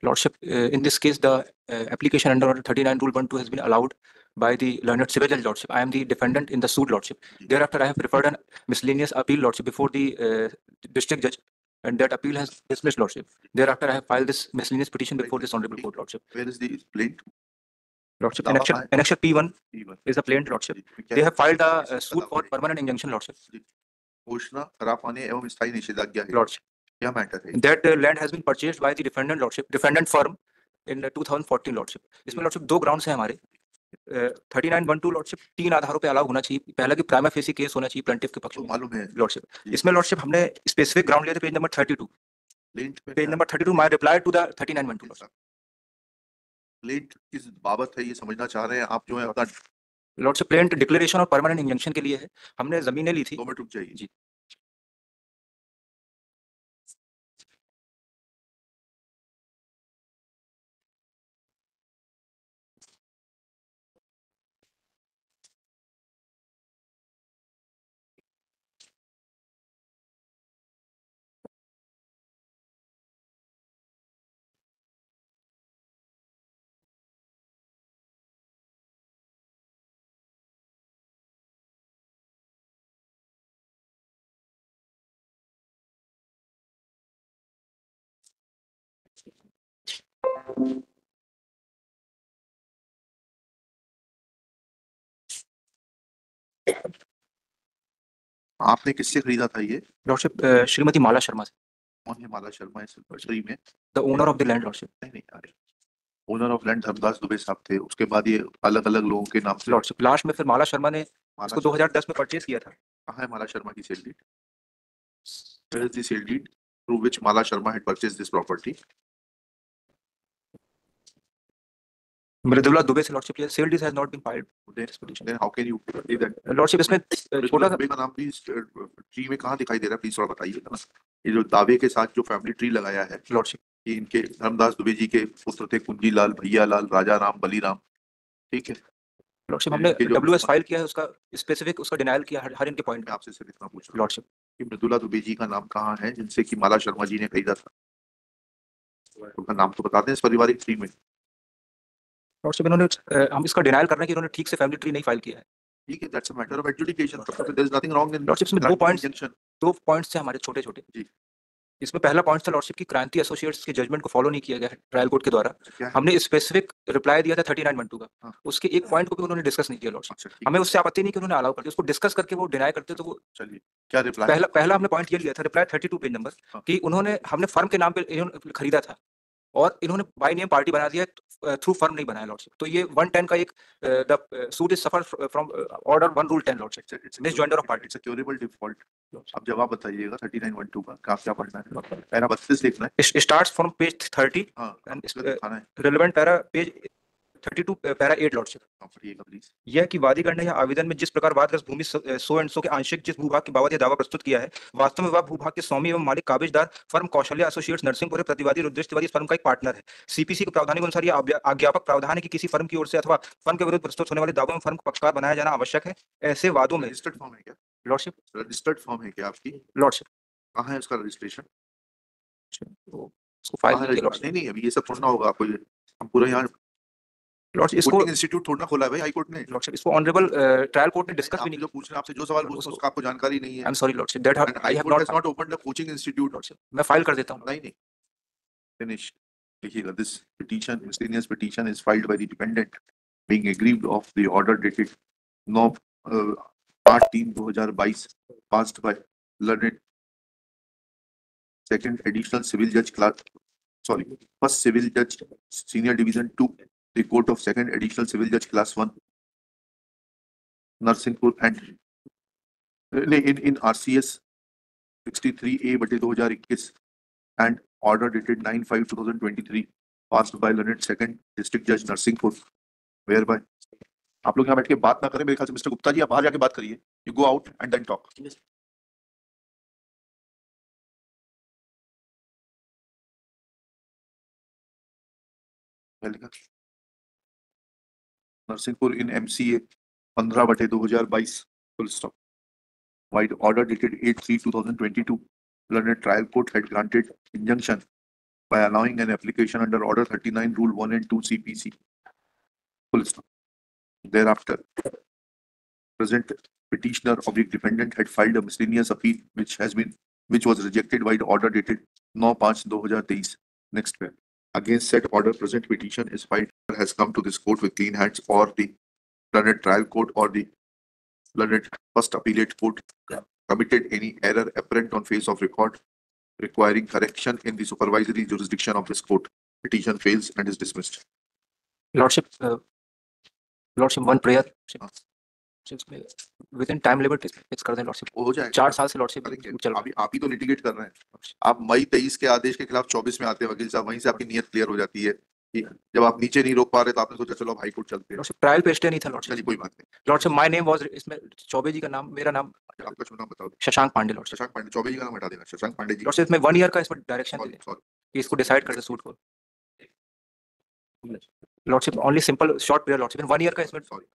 Lordship, in this case, the application under Order 39 Rule 1-2 has been allowed by the learned civil judge, Lordship. I am the defendant in the suit, Lordship. Thereafter, I have referred an miscellaneous appeal, Lordship, before the district judge, and that appeal has dismissed, Lordship. Thereafter, I have filed this miscellaneous petition before this honorable court, Lordship. Where is the plaint? Lordship, annexure P1 is the plaint, Lordship. They have filed a suit for permanent injunction, Lordship. घोषणा खराब होने एवं स्थायी निषेधाज्ञा है। Lordship, क्या matter है? that land has been purchased by the defendant, Lordship, defendant firm in 2014, Lordship. इसमें Lordship दो grounds हैं हमारे। 39(1)(2) Lordship 3 आधारों पे अलाउ होना चाहिए। पहला कि प्राइमा फेसी केस होना चाहिए प्लेंटिफ के पक्ष में, मालूम है Lordship। इसमें Lordship हमने स्पेसिफिक ग्राउंड लिए थे page number 32। Page number 32 my reply to the 39(1)(2) Lordship। Plaint किस बाबत है ये समझना चाह रहे हैं आप जो है अपना? Lordship, प्लेंट डिक्लेरेशन और परमानेंट इंजंक्शन के लिए है। हमने जमीनें ली थी। 2 मिनट रुक जाइए जी। आपने किससे खरीदा था ये? Lordship, श्रीमती माला शर्मा से। कौन है माला शर्मा इस नर्सरी में? The owner of the land, Lordship। नहीं यार, owner of land Dharmdas Dube साहब थे। उसके बाद ये अलग अलग लोगों के नाम से Lordship, लास्ट में फिर माला शर्मा ने इसको 2010 में परचेज किया था। कहाँ है माला शर्मा की sale deed? Where is the sale deed through which Mala Sharma had purchased this property? Mridula Dube से, Lordship, ये sale deed has not been filed. Then how can you say that? Lordship, इसमें छोटा सा दुबे का नाम भी ट्री में कहाँ दिखाई दे रहा है? प्लीज थोड़ा बताइएगा ना। ये जो दावे के साथ जो फैमिली ट्री लगाया है Lordship, कि इनके धर्मदास दुबे जी के पुत्र थे कुंजी लाल, भैया लाल, राजा राम, बलीराम, ठीक है। Lordship, हमने WS फाइल किया है, उसका स्पेसिफिक उसका डिनायल किया हर इनके पॉइंट में। आपसे सिर्फ इतना पूछ रहा हूं Lordship, कि मृदुला दुबे जी का नाम कहाँ है जिनसे कि माला शर्मा जी ने खरीदा था? उनका नाम तो बता दें इस पारिवारिक ट्री में। Lordship, इन्होंने हम इसका डिनायल कर रहे हैं कि इन्होंने ठीक से फैमिली ट्री नहीं फाइल किया है। ठीक है, that's a matter of adjudication. There is nothing wrong in Lordship, इसमें दो पॉइंट्स थे हमारे छोटे-छोटे। जी। इसमें पहला पॉइंट था Lordship की क्रांति एसोसिएट्स के जजमेंट को फॉलो नहीं किया गया है ट्रायल कोर्ट के द्वारा। हमने स्पेसिफिक रिप्लाई दिया था 39(1)(2) का। उसके एक पॉइंट को भी उन्होंने डिस्कस नहीं किया Lordship। हमें उससे आपत्ति नहीं कि उन्होंने अलाउ कर दिया, उसको डिस्कस करके वो डिनाई करते तो वो चलिए क्या रिप्लाई? पहला हमने पॉइंट ये लिया था रिप्लाई 32 पेज नंबर कि उन्होंने हमने फर्म के नाम पे इन्होंने खरीदा था और इन्होंने बाय नेम पार्टी बना दिया, थ्रू फर्म नहीं बनाया Lordship। तो ये 110 का एक the suit is suffer from order 1 rule 10 Lordship, misjoinder of party. It's a curable default. अब जवाब बताइएगा 39(1)(2) का क्या पढ़ना है? पैरा 32 लिखना है। स्टार्ट्स फ्रॉम पेज 30 एंड दिखाना है relevant para page 32 para 8 Lordship। पढ़िएगा प्लीज। यह कि वादीगण ने यह आवेदन में जिस प्रकार वादग्रस्त भूमि सो एंड सो के आंशिक जिस भूभाग के बाबत यह दावा प्रस्तुत किया है, वास्तव में वह भूभाग के स्वामी एवं मालिक काबिजदार फर्म कौशल्या एसोसिएट्स नरसिंहपुर है। प्रतिवादी रुद्रेश तिवारी इस फर्म का एक पार्टनर है। सीपीसी के प्रावधानों के अनुसार यह आज्ञापक प्रावधान है कि किसी फर्म की ओर से अथवा फर्म के विरुद्ध प्रस्तुत होने वाले दावों में फर्म को पक्षकार बनाया जाना आवश्यक है। ऐसे वादों में रजिस्टर्ड फॉर्म है क्या? Lordship, रजिस्टर्ड फॉर्म है क्या आपकी? Lordship, कहाँ है उसका रजिस्ट्रेशन? उसको फाइल नहीं अभी ये सब छोड़ना होगा आपको। हम पूरा यहाँ Lordship, इसको इंस्टीट्यूट थोड़ा खोला है भाई हाई कोर्ट ने। Lordship, इसको ऑनरेबल ट्रायल कोर्ट ने डिस्कस भी नहीं। जो पूछ रहे हैं आपसे जो सवाल पूछ उसका आपको जानकारी नहीं है। I am sorry Lordship, that I have not opened a coaching institute. Lordship, मैं फाइल कर देता हूं। नहीं फिनिश देखिएगा। This petition miscellaneous petition is filed by the dependent being aggrieved of the order dated 9/8/2022 passed by learned second additional civil जज class first civil जज senior division 2 the court of second additional civil judge class 1 Narsinghpur and in RCS 63A/2021 and order dated 9/5/2023 passed by learned second district judge Narsinghpur whereby आप लोग यहाँ बैठ के बात ना करें। मेरे ख्याल से मिस्टर गुप्ता जी आप बाहर जाके बात करिए। You go out and then talk. Narsinghpur in MCA 15/2022 full stop. While order dated 8/3/2022, learned trial court had granted injunction by allowing an application under Order 39, Rule 1 and 2 CPC. Full stop. Thereafter, present petitioner of the defendant had filed a miscellaneous appeal which was rejected by the order dated 9/5/2023. Next pair. Against said order, present petition is filed has come to this court with clean hands, or the learned trial court or the learned first appellate court committed any error apparent on face of record requiring correction in the supervisory jurisdiction of this court. Petition fails and is dismissed. Lordship, one prayer. Within time limit fix कर दें lordship. हो जाएगा. 4 साल से lordship चल रहा अभी आप ही तो लिटिगेट कर रहे हैं. आप मई 23 के आदेश के खिलाफ 24 में आते हैं वकील साहब, वहीं से आपकी नियत क्लियर हो जाती है कि जब आप नीचे नहीं रोक पा रहे तो आपने सोचा चलो हाई कोर्ट चलते हैं. लॉर्डशिप ट्रायल पे स्टे नहीं था लॉर्डशिप. चलिए कोई बात नहीं. लॉर्डशिप माय नेम वाज इसमें चौबे जी का नाम, मेरा नाम आपका शुभ नाम बताओ. शशांक पांडे लॉर्डशिप. शशांक पांडे. चौबे जी का नाम हटा देना. शशांक पांडे जी. लॉर्डशिप में 1 ईयर का इसमें डायरेक्शन दे दें सॉरी. कि इसको डिसाइड कर दे सूट को. Lordship only simple short period lordship 1 year का इसमें सॉरी.